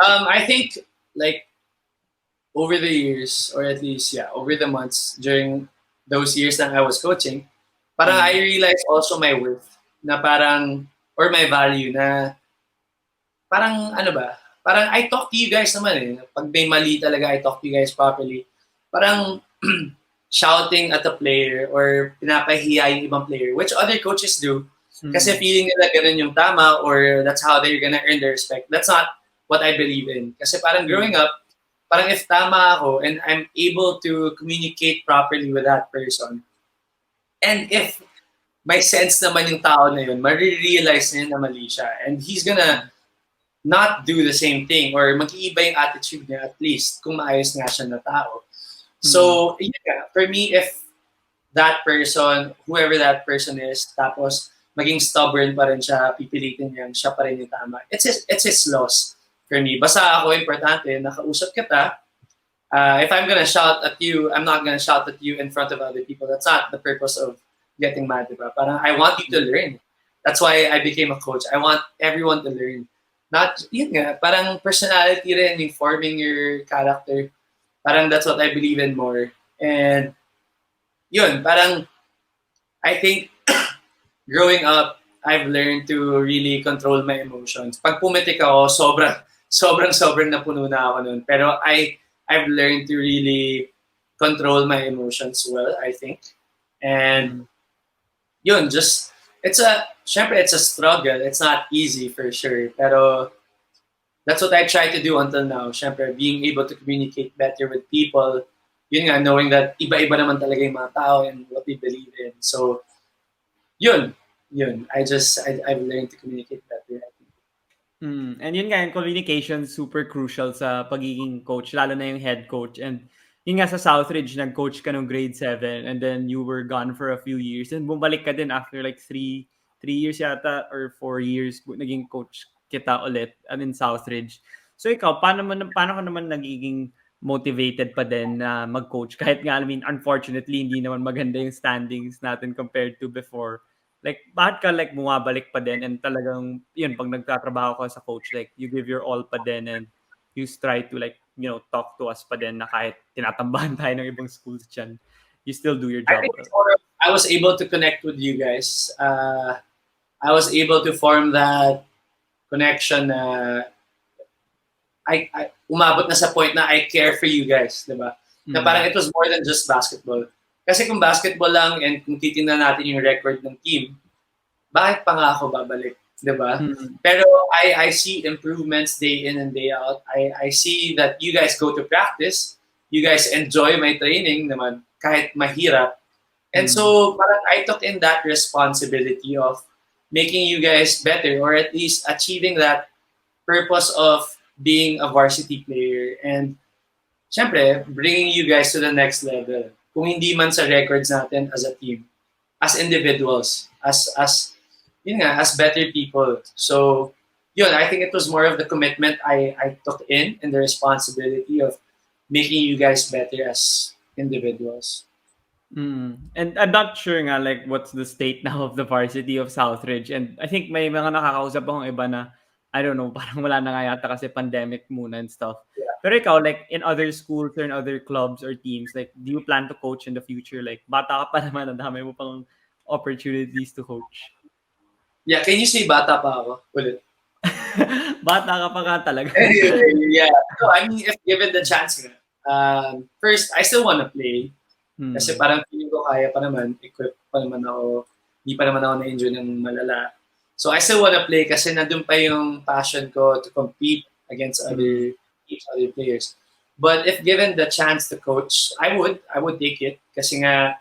I think like over the years, or at least over the months during those years that I was coaching, parang I Mm. realized also my worth na parang or my value na parang ano ba, parang I talk to you guys naman eh. Pag may mali talaga, I talk to you guys properly. Parang shouting at a player or pinapahiya yung ibang player, which other coaches do. Kasi Mm. feeling nila ganun yung tama or that's how they're gonna earn their respect. That's not what I believe in. Kasi parang growing Mm. up, parang if tama ako and I'm able to communicate properly with that person, and if may sense naman yung tao na yun, marirealize niya na mali siya. And he's gonna not do the same thing or mag-iiba yung attitude niya at least kung maayos nga siya na tao. Mm. So, yeah, for me, if that person, whoever that person is, tapos maging stubborn pa rin siya, pipilitin niya, siya pa rin yung tama. It's his loss for me. Basta ako, importante, nakausap kita. If I'm gonna shout at you, I'm not gonna shout at you in front of other people. That's not the purpose of getting mad, diba? Parang I want you to learn. That's why I became a coach. I want everyone to learn. Not, yun nga, parang personality rin, yung forming your character. Parang that's what I believe in more. And yun, parang I think growing up, I've learned to really control my emotions. Pag pumitik ako, sobrang napuno na ako nun. Pero I've learned to really control my emotions well, I think. And Mm. yun, just, syempre it's a struggle. It's not easy for sure. Pero that's what I try to do until now. Syempre, being able to communicate better with people. Yun nga, knowing that iba-iba naman talaga yung mga tao and what they believe in. So, yun, yun. I've learned to communicate better. I think. And yun nga, yung communication super crucial sa pagiging coach, lalo na yung head coach. And yun nga sa Southridge, nag-coach ka nung grade 7 and then you were gone for a few years and bumalik ka din after like three years yata or 4 years, naging coach kita ulit in Southridge. So ikaw, paano ka naman nagiging motivated pa din na mag-coach? Kahit nga, I mean, unfortunately, hindi naman maganda yung standings natin compared to before. Like, bakit ka like bumabalik pa din and talagang, yun, pag nagtatrabaho ka sa coach, like, you give your all pa din and you try to like, talk to us pa din na kahit tinatambahan tayo ng ibang schools dyan, you still do your I job think well. it's more of, I was able to connect with you guys. I was able to form that connection na I umabot na sa point na I care for you guys, di ba? Na parang Mm. it was more than just basketball. Kasi kung basketball lang and kung titingnan natin yung record ng team, bakit pa nga ako babalik, 'di ba? Mm. Pero I see improvements day in and day out. I see that you guys go to practice, you guys enjoy my training naman kahit mahirap. And Mm. so parang I took in that responsibility of making you guys better or at least achieving that purpose of being a varsity player and syempre bringing you guys to the next level. Kung hindi man sa records natin as a team, as individuals, as yun nga, as better people. So, yun, I think it was more of the commitment I took in the responsibility of making you guys better as individuals. And I'm not sure nga like what's the state now of the varsity of Southridge. And I think may mga nakakausap akong iba na, I don't know, parang wala na nga yata kasi pandemic muna and stuff. Yeah. Pero ikaw, like in other schools or in other clubs or teams, like do you plan to coach in the future? Like bata ka pa naman, ang dami mo pang opportunities to coach. Yeah, can you say bata pa ako ulit? Bata ka pa nga talaga. Anyway, yeah. So, I mean, if given the chance, first, I still want to play. Kasi Hmm. parang feeling ko kaya pa naman, equipped pa naman ako, hindi pa naman ako na-injure ng malala. So I still wanna play kasi nandun pa yung passion ko to compete against Hmm. other teams, other players. But if given the chance to coach, I would take it kasi nga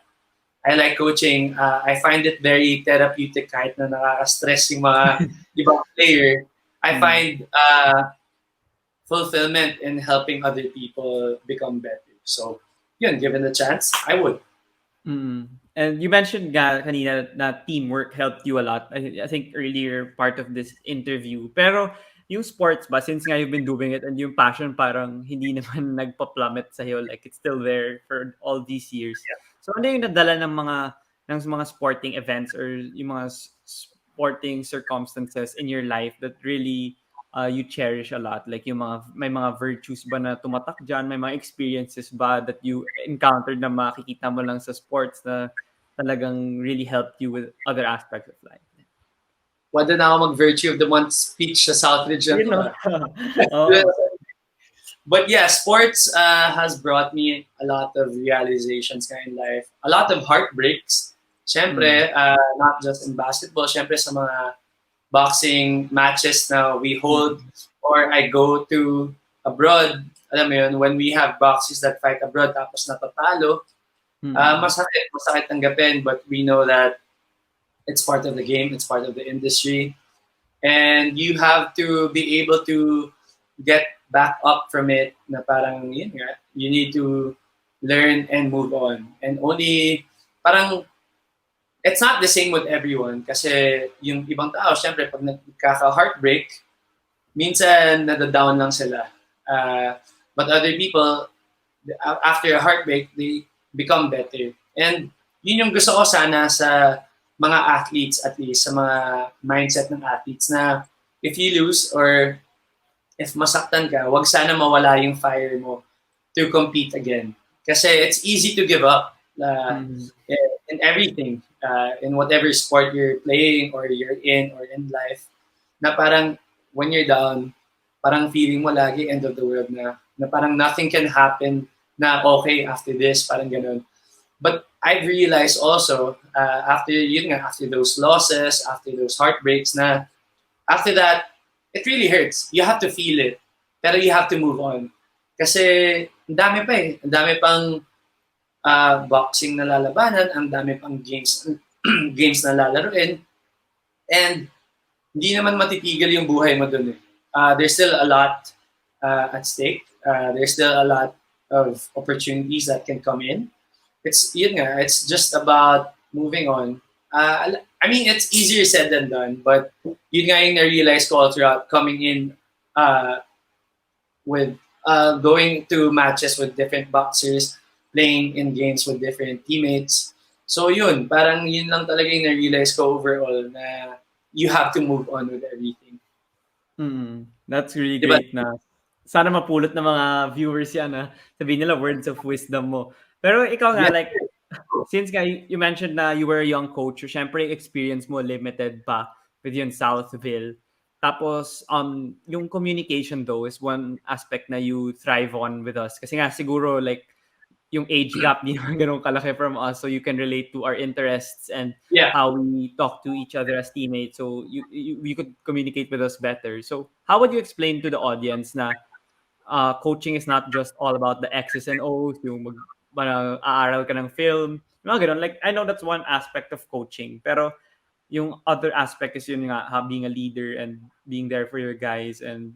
I like coaching. I find it very therapeutic kahit na nakaka-stress yung mga ibang player. I Hmm. find fulfillment in helping other people become better. So, yun, given the chance, I would. And you mentioned kanina na teamwork helped you a lot. I think earlier part of this interview. Pero yung sports ba, since nga you've been doing it and yung passion parang hindi naman nagpa-plummet sa'yo, like it's still there for all these years. So ano yung nadala ng mga sporting events or yung mga sporting circumstances in your life that really you cherish a lot? Like yung may mga virtues ba na tumatak dyan? May mga experiences ba that you encountered na makikita mo lang sa sports na talagang really helped you with other aspects of life? Wala na ako mag-virtue of the month speech sa Southridge na You to. know? Oo. But yeah, sports has brought me a lot of realizations in life. A lot of heartbreaks. Siyempre, not just in basketball, siyempre sa mga boxing matches na we hold or I go to abroad. Alam mo yun, when we have boxers that fight abroad tapos natatalo, masakit tanggapin, but we know that it's part of the game, it's part of the industry. And you have to be able to get back up from it na parang yun nga, you need to learn and move on. And only, parang, it's not the same with everyone kasi yung ibang tao, syempre, pag nagkaka-heartbreak, minsan nadadown lang sila. But other people, after a heartbreak, they become better. And yun yung gusto ko sana sa mga athletes, at least sa mga mindset ng athletes, na if you lose or if masaktan ka, wag sana mawala yung fire mo to compete again. Kasi it's easy to give up in everything, in whatever sport you're playing or you're in or in life, na parang when you're down, parang feeling mo lagi end of the world na parang nothing can happen na okay after this, parang ganun. But I've realized also, after those losses, after those heartbreaks, na after that, it really hurts. You have to feel it. Pero you have to move on. Kasi ang dami pa eh. Ang dami pang boxing na lalabanan, ang dami pang games games na lalaruin. And hindi naman matitigil yung buhay mo dun eh. There's still a lot at stake. There's still a lot of opportunities that can come in. It's just about moving on. I mean, it's easier said than done, but yun nga yung na-realize ko all throughout coming in with going to matches with different boxers, playing in games with different teammates. So yun, parang yun lang talaga yung na-realize ko overall na you have to move on with everything. That's really great na sana mapulot ng mga viewers yan na sabihin nila words of wisdom mo. Pero ikaw nga, like, since nga you mentioned na you were a young coach, so syempre experience mo limited pa with yung Southville. Tapos, yung communication though is one aspect na you thrive on with us. Kasi nga siguro like, yung age gap di naman ganun kalaki from us, so you can relate to our interests and how we talk to each other as teammates. So you could communicate with us better. So how would you explain to the audience na coaching is not just all about the X's and O's, yung aaral ka ng film, mga ganun. Like, I know that's one aspect of coaching, pero yung other aspect is yun nga, being a leader and being there for your guys and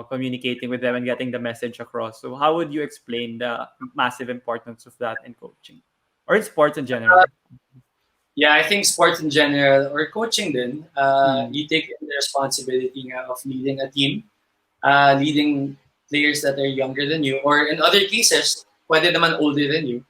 communicating with them and getting the message across. So how would you explain the massive importance of that in coaching? Or in sports in general? Yeah, I think sports in general, or coaching din, you take the responsibility nga of leading a team, leading players that are younger than you, or in other cases, pwede naman older than you,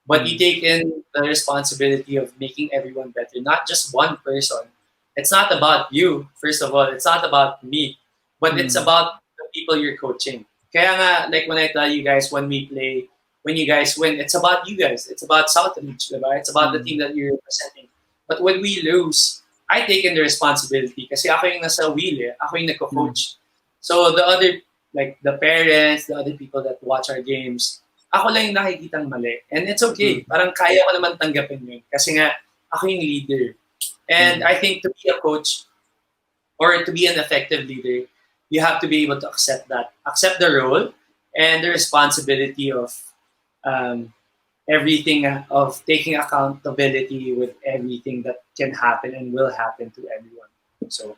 but you take in the responsibility of making everyone better, not just one person. It's not about you, first of all. It's not about me, but it's about the people you're coaching. Kaya nga, like when I tell you guys, when we play, when you guys win, it's about you guys. It's about Southridge, diba? It's about the team that you're representing. But when we lose, I take in the responsibility kasi ako yung nasa wheel eh. Ako yung nagko-coach. So the other, like the parents, the other people that watch our games, ako lang yung nakikitang mali. And it's okay. Parang kaya ko naman tanggapin yun. Kasi nga, ako yung leader. And I think to be a coach or to be an effective leader, you have to be able to accept that. Accept the role and the responsibility of everything, of taking accountability with everything that can happen and will happen to everyone. So